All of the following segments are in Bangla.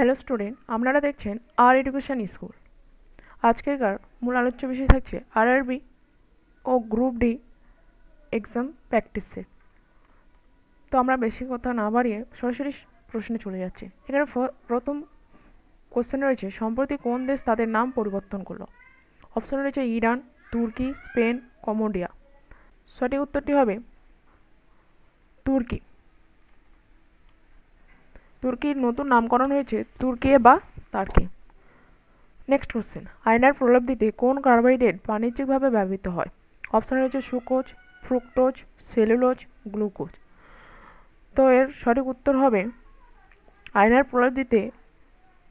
হ্যালো স্টুডেন্ট, আপনারা দেখছেন আর এডুকেশন স্কুল। আজকেরকার মূল আলোচ্য বিষয় থাকছে আরআরবি ও group D exam practice set. তো আমরা বেশি কথা না বাড়িয়ে সরাসরি প্রশ্নে চলে যাচ্ছি। এখানে প্রথম কোশ্চেন রয়েছে, সম্প্রতি কোন দেশ তাদের নাম পরিবর্তন করলো? অপশন রয়েছে ইরান, তুর্কি, স্পেন, কম্বোডিয়া। সঠিক উত্তরটি হবে তুর্কি। তুর্কির নতুন নামকরণ হয়েছে তুর্কি বা তার্কি। নেক্সট কোশ্চেন, আয়নার প্রলেপ দিতে কোন কার্বোহাইড্রেট বাণিজ্যিকভাবে ব্যবহৃত হয়? অপশন রয়েছে সুক্রোজ, ফ্রুক্টোজ, সেলুলোজ, গ্লুকোজ। তো এর সঠিক উত্তর হবে আয়নার প্রলেপ দিতে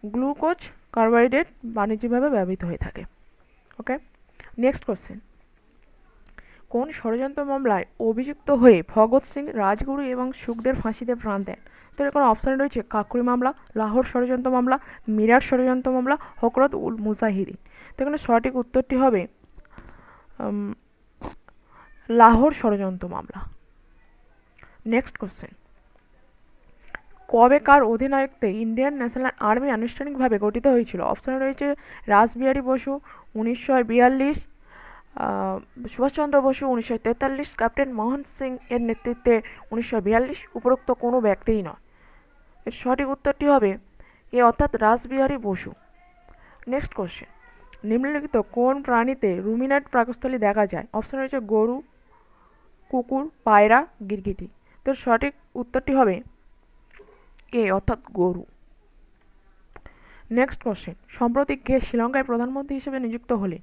গ্লুকোজ কার্বোহাইড্রেট বাণিজ্যিকভাবে ব্যবহৃত হয়ে থাকে। ওকে, নেক্সট কোশ্চেন, কোন ষড়যন্ত্র মামলায় অভিযুক্ত হয়ে ভগৎ সিং, রাজগুরু এবং সুখদেব ফাঁসিতে প্রাণ দেন? তো এর কোনো অপশান রয়েছে কাকুরি মামলা, লাহোর ষড়যন্ত্র মামলা, মিরাট ষড়যন্ত্র মামলা, হকরত উল মুজাহিদিন। তো এখানে সঠিক উত্তরটি হবে লাহোর ষড়যন্ত্র মামলা। নেক্সট কোশ্চেন, কবে কার অধিনায়কত্বে ইন্ডিয়ান ন্যাশনাল আর্মি আনুষ্ঠানিকভাবে গঠিত হয়েছিল? অপশানে রয়েছে রাসবিহারী বসু 1942, সুভাষচন্দ্র বসু 1943, ক্যাপ্টেন মোহন সিং এর নেতৃত্বে 1942, উপরোক্ত কোনো ব্যক্তিই নয়। এর সঠিক উত্তরটি হবে এ অর্থাৎ রাসবিহারী বসু। নেক্সট কোশ্চেন, নিম্নলিখিত কোন প্রাণীতে রুমিনেট পাকস্থলী দেখা যায়? অপশন রয়েছে গরু, কুকুর, পায়রা, গিরগিটি। তো সঠিক উত্তরটি হবে এ অর্থাৎ গরু। নেক্সট কোশ্চেন, সম্প্রতি কে শ্রীলঙ্কায় প্রধানমন্ত্রী হিসেবে নিযুক্ত হলেন?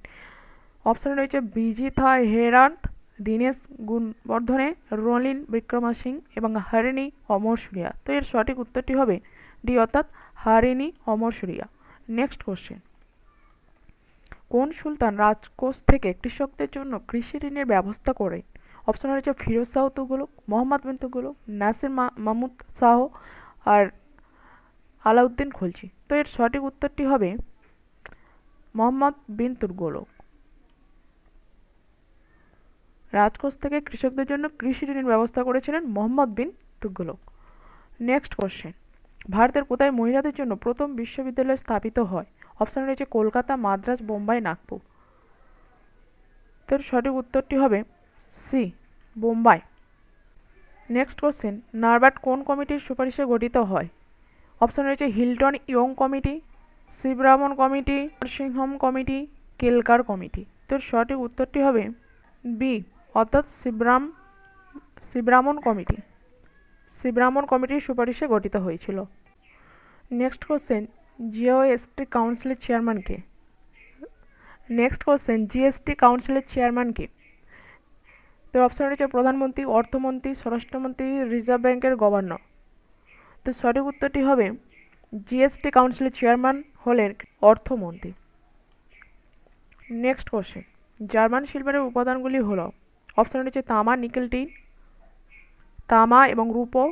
অপশনে রয়েছে বিজিথা হেরান্ড, দীনেশ গুণবর্ধনে, রনিল বিক্রমসিং এবং হারিনী অমরসুরিয়া। তো এর সঠিক উত্তরটি হবে ডি অর্থাৎ হারিনী অমরসুরিয়া। নেক্সট কোশ্চেন, কোন সুলতান রাজকোষ থেকে কৃষকদের জন্য কৃষি ঋণের ব্যবস্থা করেন? অপশন রয়েছে ফিরোজ শাহ তুগলক, মোহাম্মদ বিন তুগলক, নাসির মাহমুদ শাহ আর আলাউদ্দিন খলজি। তো এর সঠিক উত্তরটি হবে মোহাম্মদ বিন তুগলক। রাজকোষ থেকে কৃষকদের জন্য কৃষি ঋণের ব্যবস্থা করেছিলেন মোহাম্মদ বিন তুগলক। নেক্সট কোশ্চেন, ভারতের কোথায় মহিলাদের জন্য প্রথম বিশ্ববিদ্যালয় স্থাপিত হয়? অপশন রয়েছে কলকাতা, মাদ্রাজ, বোম্বাই, নাগপুর। তো সঠিক উত্তরটি হবে C, Bombay. Next question, NABARD কোন কমিটির সুপারিশে গঠিত হয়? অপশন রয়েছে Hilton Young committee, Sivaraman committee, Narasimham committee, Kelkar committee. তো সঠিক উত্তরটি হবে বি অর্থাৎ শিবরামন কমিটি। শিবরামন কমিটির সুপারিশে গঠিত হয়েছিল। নেক্সট কোশ্চেন, জিওএসটি কাউন্সিলের চেয়ারম্যান কে? নেক্সট কোশ্চেন, জিএসটি কাউন্সিলের চেয়ারম্যান কে? তো অপশন রয়েছে প্রধানমন্ত্রী, অর্থমন্ত্রী, স্বরাষ্ট্রমন্ত্রী, রিজার্ভ ব্যাংকের গভর্নর। তো সঠিক উত্তরটি হবে জিএসটি কাউন্সিলের চেয়ারম্যান হলেন অর্থমন্ত্রী। নেক্সট কোশ্চেন, জার্মান সিলভারের উপাদানগুলি হলো, অপশন রয়েছে তামা, নিকেল, টিন, তামা এবং রূপো,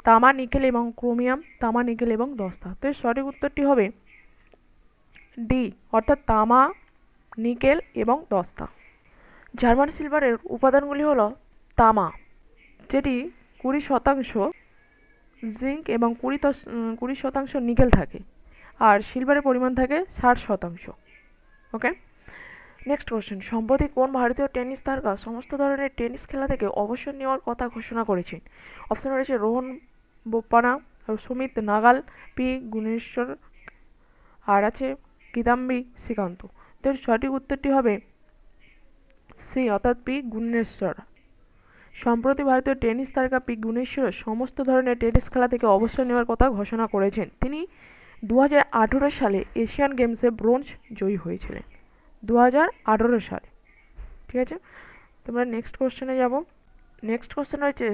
তামা, নিকেল এবং ক্রোমিয়াম, তামা, নিকেল এবং দস্তা। তো এর সঠিক উত্তরটি হবে ডি অর্থাৎ তামা, নিকেল এবং দস্তা। জার্মান সিলভারের উপাদানগুলি হলো তামা, যেটি 20% জিঙ্ক এবং 20% নিকেল থাকে, আর সিলভারের পরিমাণ থাকে 60%। ওকে, নেক্সট কোশ্চেন, সম্প্রতি কোন ভারতীয় টেনিস তারকা সমস্ত ধরনের টেনিস খেলা থেকে অবসর নেওয়ার কথা ঘোষণা করেছেন? অপশন রয়েছে রোহন বোপানা, সুমিত নাগাল, পি গুণেশ্বর আর আছে কিদাম্বি শ্রীকান্ত। তো সঠিক উত্তরটি হবে সি অর্থাৎ পি গুণেশ্বর। সম্প্রতি ভারতীয় টেনিস তারকা পি গুণেশ্বর সমস্ত ধরনের টেনিস খেলা থেকে অবসর নেওয়ার কথা ঘোষণা করেছেন। তিনি 2018 সালে এশিয়ান গেমসে ব্রোঞ্জ জয়ী হয়েছিলেন, 2018 সালে। ঠিক আছে, তোমরা নেক্সট কোশ্চেনে যাব। নেক্সট কোশ্চেন রয়েছে,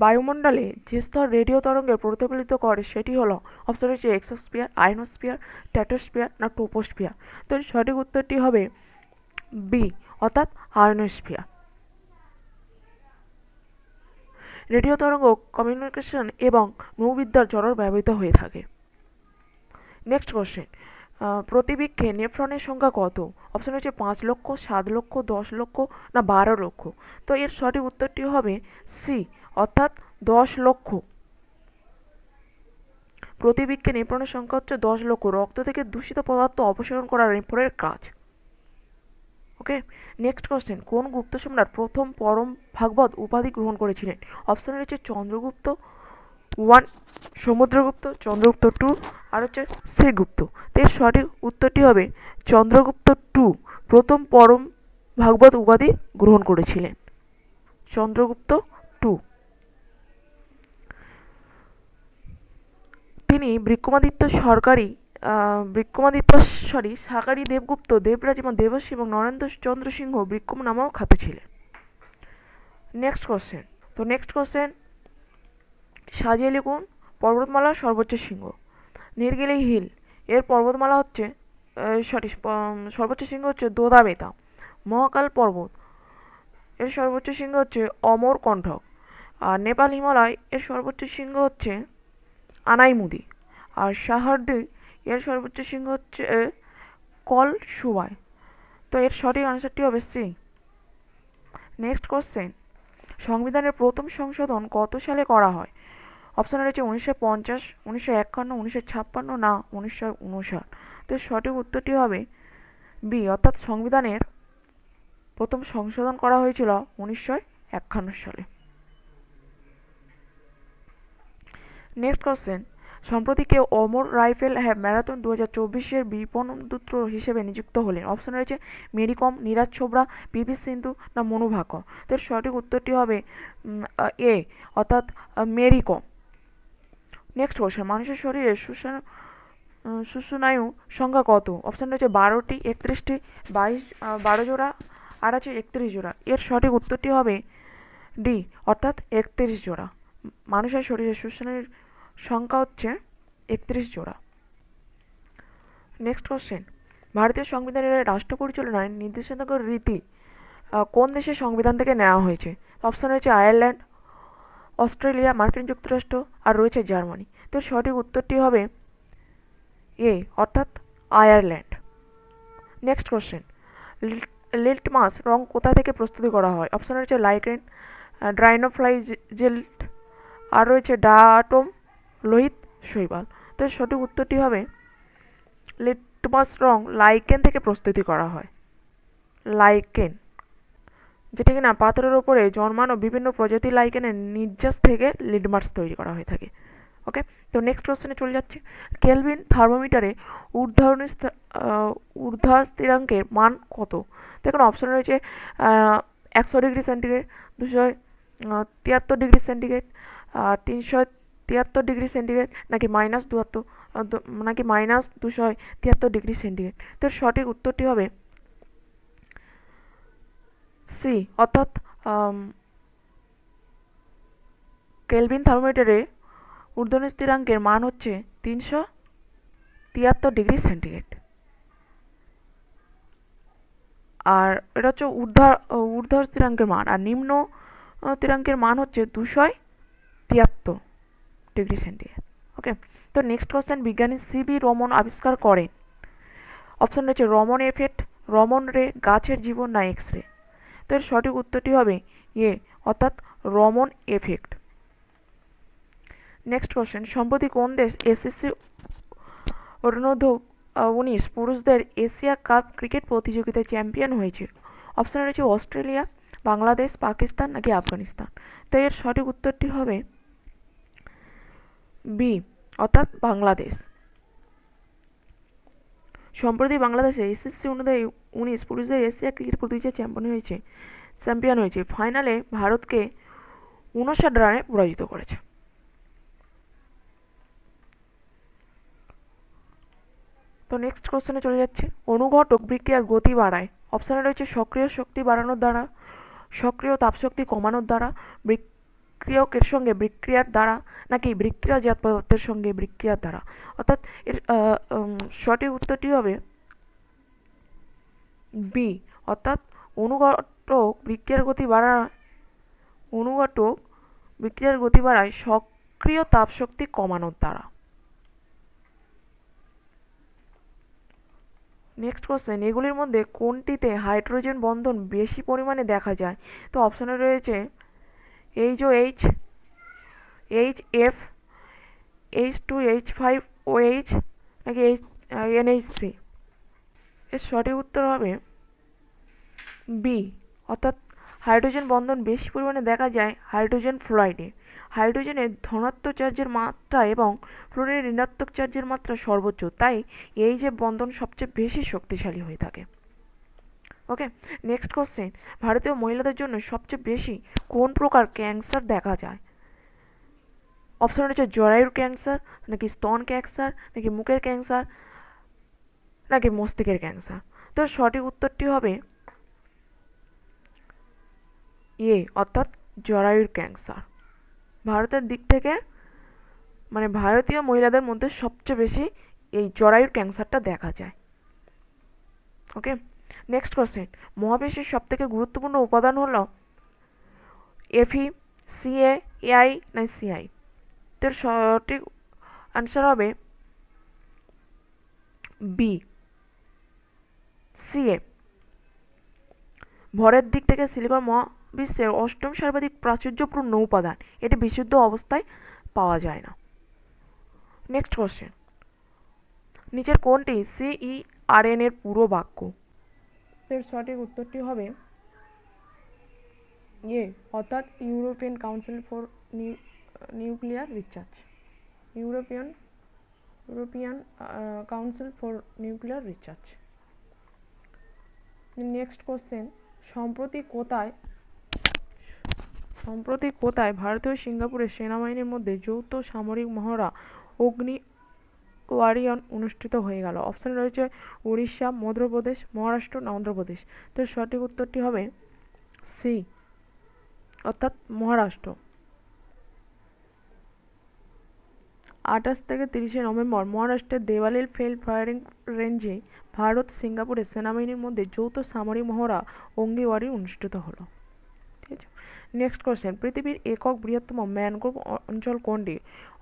বায়ুমণ্ডলে যে স্তর রেডিও তরঙ্গের প্রতিফলিত করে সেটি হলো, অপশন রয়েছে এক্সোস্ফিয়ার, আয়নোস্ফিয়ার, স্ট্র্যাটোস্ফিয়ার না ট্রোপোস্ফিয়ার। তো সঠিক উত্তরটি হবে বি অর্থাৎ আয়নোস্ফিয়ার। রেডিও তরঙ্গ কমিউনিকেশন এবং নৌবিদ্যার জন্য ব্যবহৃত হয়ে থাকে। নেক্সট কোশ্চেন, প্রতিবৃক্ষে নেফ্রনের সংখ্যা কত? অপশন রয়েছে 5 লক্ষ, 7 লক্ষ, 10 লক্ষ না 12 লক্ষ। তো এর সঠিক উত্তরটি হবে সি অর্থাৎ 10 লক্ষ। প্রতিবিজ্ঞে নেফ্রনের সংখ্যা হচ্ছে 10 লক্ষ। রক্ত থেকে দূষিত পদার্থ অপসারণ করা নেফ্রনের কাজ। ওকে, নেক্সট কোশ্চেন, কোন গুপ্ত সম্রাট প্রথম পরম ভাগবত উপাধি গ্রহণ করেছিলেন? অপশন রয়েছে চন্দ্রগুপ্ত 1, সমুদ্রগুপ্ত, চন্দ্রগুপ্ত 2 আর হচ্ছে শ্রীগুপ্ত। তো এর সঠিক উত্তরটি হবে চন্দ্রগুপ্ত 2 প্রথম পরম ভাগবত উপাধি গ্রহণ করেছিলেন। চন্দ্রগুপ্ত 2। তিনি সাকারি দেবগুপ্ত, দেবরাজ এবং দেবশ্রী এবং নরেন্দ্র চন্দ্র সিংহ বৃক্কম নামেও খ্যাত ছিলেন। নেক্সট কোশ্চেন, সাজিয়ে লিখুন পর্বতমালার সর্বোচ্চ শৃঙ্গ। নীলগিরি হিল এর পর্বতমালা হচ্ছে সর্বোচ্চ শৃঙ্গ হচ্ছে দোদা-বেতা। মহাকাল পর্বত এর সর্বোচ্চ শৃঙ্গ হচ্ছে অমরকণ্টক। আর নেপাল হিমালয় এর সর্বোচ্চ শৃঙ্গ হচ্ছে আনাইমুদি। আর সাহারদি এর সর্বোচ্চ শৃঙ্গ হচ্ছে কল সুবাই। তো এর সঠিক আনসারটি হবে সি। নেক্সট কোশ্চেন, সংবিধানের প্রথম সংশোধন কত সালে করা হয়? অপশান রয়েছে 1950, 1951, 1956 না 1959। তো সঠিক উত্তরটি হবে বি, অর্থাৎ সংবিধানের প্রথম সংশোধন করা হয়েছিল 1951 সালে। নেক্সট কোশ্চেন, সম্প্রতি কেউ অমর রাইফেল ম্যারাথন 2024-এর বিপণনদূত হিসেবে নিযুক্ত হলেন? অপশন রয়েছে মেরি কম, নীরাজ চোপড়া, পিভি সিন্ধু না মনু ভাকর। তো সঠিক উত্তরটি হবে এ, অর্থাৎ মেরি কম। নেক্সট কোশ্চেন, মানুষের শরীরে সুষুম্নায়ু সংখ্যা কত? অপশন রয়েছে 12টি, 31টি, 12 জোড়া আর আছে 31 জোড়া। এর সঠিক উত্তরটি হবে ডি, অর্থাৎ 31 জোড়া। মানুষের শরীরে সুষুম্নায়ুর সংখ্যা হচ্ছে 31 জোড়া। নেক্সট কোশ্চেন, ভারতীয় সংবিধানের রাষ্ট্র পরিচালনায় নির্দেশনাকারী রীতি কোন দেশের সংবিধান থেকে নেওয়া হয়েছে? অপশন রয়েছে আয়ারল্যান্ড, অস্ট্রেলিয়া, মার্কিন যুক্তরাষ্ট্র আর রয়েছে জার্মানি। তো সঠিক উত্তরটি হবে এ, অর্থাৎ আয়ারল্যান্ড। নেক্সট কোশ্চেন, লিটমাস রং কোথা থেকে প্রস্তুতি করা হয়? অপশন রয়েছে লাইকেন, ড্রাইনোফ্লাইজেল্ট আর রয়েছে ডায়াটম, লোহিত, শৈবাল। তো সঠিক উত্তরটি হবে লিটমাস রং লাইকেন থেকে প্রস্তুতি করা হয়। লাইকেন, যেটা কিনা পাথরের ওপরে জন্মানো বিভিন্ন প্রজাতির লাইকেনের নির্যাস থেকে লিটমাস তৈরি করা হয়ে থাকে। ওকে, তো নেক্সট কোশ্চেনে চলে যাচ্ছে, কেলভিন থার্মোমিটারে ঊর্ধ্ব স্থিরাঙ্কের মান কত? তো এখানে অপশন রয়েছে 100 degree centigrade, 273 degree centigrade, 373 degree centigrade নাকি -273 ডিগ্রি সেন্টিগ্রেড। তো সঠিক উত্তরটি হবে সি, অর্থাৎ কেলভিন থার্মোমিটারে ঊর্ধ্ব স্থিরাঙ্কের মান হচ্ছে 373 ডিগ্রি সেন্টিগ্রেড। আর এটা হচ্ছে ঊর্ধ্ব স্থিরাঙ্কের মান, আর নিম্ন স্থিরাঙ্কের মান হচ্ছে 273 ডিগ্রি সেন্টিগ্রেড। ওকে, তো নেক্সট কোশ্চেন, বিজ্ঞানী সিবি রমন আবিষ্কার করেন? অপশন রয়েছে রমন এফেক্ট, রমন রে, গাছের জীবন না এক্স রে। তো এর সঠিক উত্তরটি হবে এ, অর্থাৎ রমন এফেক্ট। নেক্সট কোশ্চেন, সম্প্রতি কোন দেশ এসএসসি অনূর্ধ্ব-19 পুরুষদের এশিয়া কাপ ক্রিকেট প্রতিযোগিতায় চ্যাম্পিয়ন হয়েছে? অপশন রয়েছে অস্ট্রেলিয়া, বাংলাদেশ, পাকিস্তান নাকি আফগানিস্তান। তো এর সঠিক উত্তরটি হবে বি, অর্থাৎ বাংলাদেশ। সম্প্রতি বাংলাদেশে এসএসসি অনূর্ধ্ব-19 পুরুষদের এশিয়া ক্রিকেট প্রতিযোগিতায় চ্যাম্পিয়ন হয়েছে। ফাইনালে ভারতকে 59 রানে পরাজিত করেছে। তো নেক্সট কোশ্চেনে চলে যাচ্ছে, অনুঘটক বিক্রিয়ার গতি বাড়ায়? অপশানে রয়েছে সক্রিয় শক্তি বাড়ানোর দ্বারা, সক্রিয় তাপশক্তি কমানোর দ্বারা, বিক্রিয়কের সঙ্গে বিক্রিয়ার দ্বারা নাকি বিক্রিয়াজাত পদার্থের সঙ্গে বিক্রিয়ার দ্বারা। অর্থাৎ এর সঠিক উত্তরটি হবে বি, অর্থাৎ অনুঘটক বিক্রিয়ার গতি বাড়ায় সক্রিয় তাপশক্তি কমানোর দ্বারা। নেক্সট কোশ্চেন, এগুলির মধ্যে কোনটিতে হাইড্রোজেন বন্ধন বেশি পরিমাণে দেখা যায়? তো অপশনে রয়েছে HOH, HF, H2H5OH নাকি NH3? এর সঠিক উত্তর হবে বি, অর্থাৎ হাইড্রোজেন বন্ধন বেশি পরিমাণে দেখা যায় হাইড্রোজেন ফ্লোরাইডে। হাইড্রোজেনের ধনাত্মক চার্জের মাত্রা এবং ফ্লোরিনের ঋণাত্মক চার্জের মাত্রা সর্বোচ্চ, তাই এই যে বন্ধন সবচেয়ে বেশি শক্তিশালী হয়ে থাকে। ওকে, নেক্সট কোশ্চেন, ভারতীয় মহিলাদের জন্য সবচেয়ে বেশি কোন প্রকার ক্যান্সার দেখা যায়? অপশন হচ্ছে জরায়ুর ক্যান্সার, নাকি স্তন ক্যান্সার, নাকি মুখের ক্যান্সার, নাকি মস্তিষ্কের ক্যান্সার? তো সঠিক উত্তরটি হবে অর্থাৎ জরায়ুর ক্যান্সার। ভারতের দিক থেকে মানে ভারতীয় মহিলাদের মধ্যে সবচেয়ে বেশি এই জরায়ুর ক্যান্সারটা দেখা যায়। ওকে, নেক্সট কোশ্চেন, মহাবিশ্বের সবথেকে গুরুত্বপূর্ণ উপাদান হলো Fe, Ca, Ai না Ci? এর সঠিক আনসার হবে বি, Ca। ভরের দিক থেকে সিলিকন মহাবিশ্বের অষ্টম সর্বাধিক প্রাচুর্যপূর্ণ উপাদান, এটি বিশুদ্ধ অবস্থায় পাওয়া যায় না। নেক্সট কোশ্চেন, নিচের কোনটি CERN এর পুরো বাক্য? এর সঠিক উত্তরটি হবে অর্থাৎ European council for nuclear research. European council for nuclear research. Next question, সম্প্রতি কোথায় ভারতীয় সিঙ্গাপুরের সেনাবাহিনীর মধ্যে যৌথ সামরিক মহড়া অগ্নি ওয়ারিয়ন অনুষ্ঠিত হয়ে গেল? অপশন রয়েছে উড়িষ্যা, মধ্যপ্রদেশ, মহারাষ্ট্র না অন্ধ্রপ্রদেশ। তো সঠিক উত্তরটি হবে সি, অর্থাৎ মহারাষ্ট্র। 28 থেকে 30 নভেম্বর মহারাষ্ট্রের দেওয়ালির ফিল্ড ফায়ারিং রেঞ্জে ভারত সিঙ্গাপুরের সেনাবাহিনীর মধ্যে যৌথ সামরিক মহড়া অগ্নিওয়ারি অনুষ্ঠিত হলো। ঠিক আছে, নেক্সট কোশ্চেন, পৃথিবীর একক বৃহত্তম ম্যানগ্রোভ অঞ্চল কোনটি?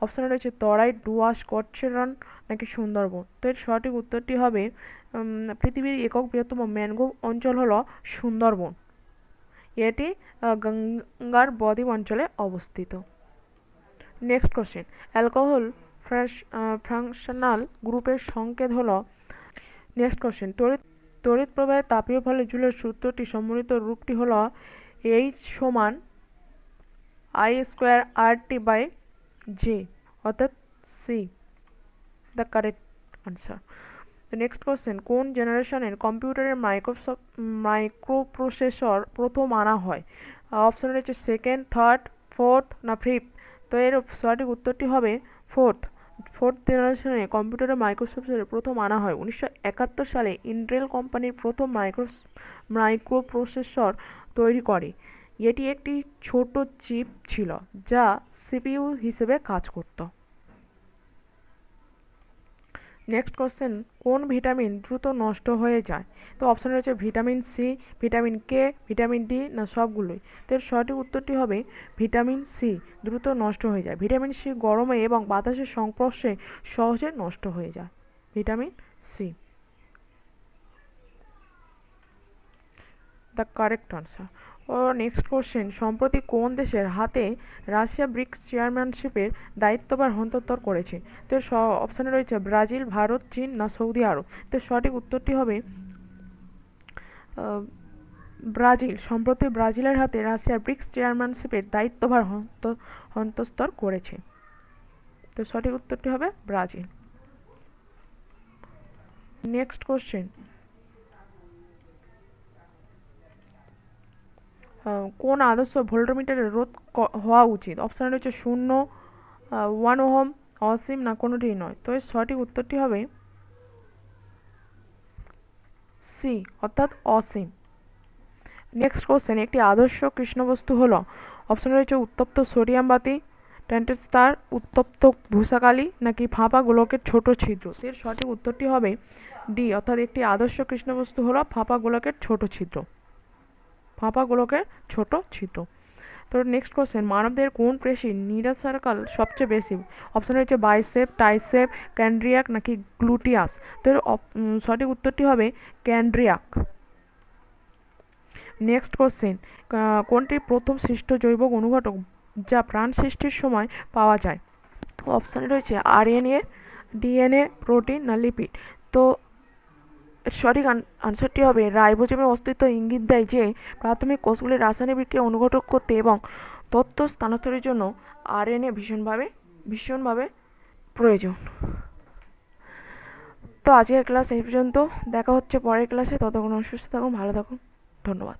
অপশন রয়েছে তরাই, ডুয়ার্স, কচ্ছেরন নাকি সুন্দরবন। তো এর সঠিক উত্তরটি হবে পৃথিবীর একক বৃহত্তম ম্যানগ্রোভ অঞ্চল হলো সুন্দরবন। এটি গঙ্গার বদ্বীপ অঞ্চলে অবস্থিত। নেক্সট কোশ্চেন, অ্যালকোহল ফ্র্যাকশনাল গ্রুপের সংকেত হলো। নেক্সট কোশ্চেন, তড়িৎ প্রবাহের তাপীয় ফলে জুলের সূত্রটি সম্মিলিত রূপটি হলো H সমান I²RT/J, অর্থাৎ C, the correct answer. Next question, কোন জেনারেশনের কম্পিউটারের মাইক্রোপ্রসেসর প্রথম আনা হয়? অপশন রয়েছে সেকেন্ড, থার্ড, ফোর্থ না ফিফথ। তো এর সঠিক উত্তরটি হবে ফোর্থ জেনারেশনে কম্পিউটারের মাইক্রোপ্রসেসর প্রথম আনা হয় 1971 সালে। ইন্টেল কোম্পানির প্রথম মাইক্রোপ্রসেসর তৈরি করে। এটি একটি ছোট চিপ ছিল যা সিপিইউ হিসেবে কাজ করত। নেক্সট কোশ্চেন, কোন ভিটামিন দ্রুত নষ্ট হয়ে যায়? তো অপশন রয়েছে vitamin C, vitamin K, vitamin D না সবগুলোই। তো এর সঠিক উত্তরটি হবে ভিটামিন সি, দ্রুত নষ্ট হয়ে যায়। ভিটামিন সি গরমে এবং বাতাসের সংস্পর্শে সহজে নষ্ট হয়ে যায়। Vitamin C, the correct answer. ও নেক্সট কোশ্চেন, সম্প্রতি কোন দেশের হাতে রাশিয়া ব্রিক্স চেয়ারম্যানশিপের দায়িত্বভার হস্তান্তর করেছে? তো অপশানে রয়েছে ব্রাজিল, ভারত, চীন না সৌদি আরব। তো সঠিক উত্তরটি হবে ব্রাজিল। সম্প্রতি ব্রাজিলের হাতে রাশিয়ার ব্রিক্স চেয়ারম্যানশিপের দায়িত্বভার হস্তান্তর করেছে। তো সঠিক উত্তরটি হবে ব্রাজিল। নেক্সট কোশ্চেন, কোন আদর্শ ভোল্টমিটারের রোধ হওয়া উচিত? অপশান রয়েছে 0, 1 ওহম, অসীম না কোনোটিই নয়। তো এর সঠিক উত্তরটি হবে সি, অর্থাৎ অসীম। নেক্সট কোশ্চেন, একটি আদর্শ কৃষ্ণবস্তু হলো। অপশান রয়েছে উত্তপ্ত সোডিয়াম বাতি, ট্যান্টেড স্টার, উত্তপ্ত ভূষাকালি নাকি ফাঁপা গোলকের ছোট ছিদ্র। এর সঠিক উত্তরটি হবে ডি, অর্থাৎ একটি আদর্শ কৃষ্ণবস্তু হলো ফাঁপা গোলকের ছোট ছিদ্র। ফাঁপা গোলকের ছোট ছিদ্র। তো নেক্সট কোশ্চেন, মানবদের কোন পেশি নিরাসারকাল সবচেয়ে বেশি? অপশান রয়েছে বাইসেপ, টাইসেপ, ক্যান্ড্রিয়াক নাকি গ্লুটিয়াস। তো সঠিক উত্তরটি হবে ক্যান্ড্রিয়াক। নেক্সট কোশ্চেন, কোনটি প্রথম সৃষ্ট জৈব অনুঘটক যা প্রাণ সৃষ্টির সময় পাওয়া যায়? তো অপশানে রয়েছে আরএনএ, ডিএনএ, প্রোটিন না লিপিড। তো এর সঠিক আনসারটি হবে রাইবোজোমের অস্তিত্ব ইঙ্গিত দেয় যে প্রাথমিক কোষগুলির রাসায়নিক বিক্রিয়া অনুঘটক করতে এবং তথ্য স্থানান্তরের জন্য আরএনএ ভীষণভাবে প্রয়োজন। তো আজকের ক্লাস এই পর্যন্ত, দেখা হচ্ছে পরের ক্লাসে। ততক্ষণ সুস্থ থাকুন, ভালো থাকুন, ধন্যবাদ।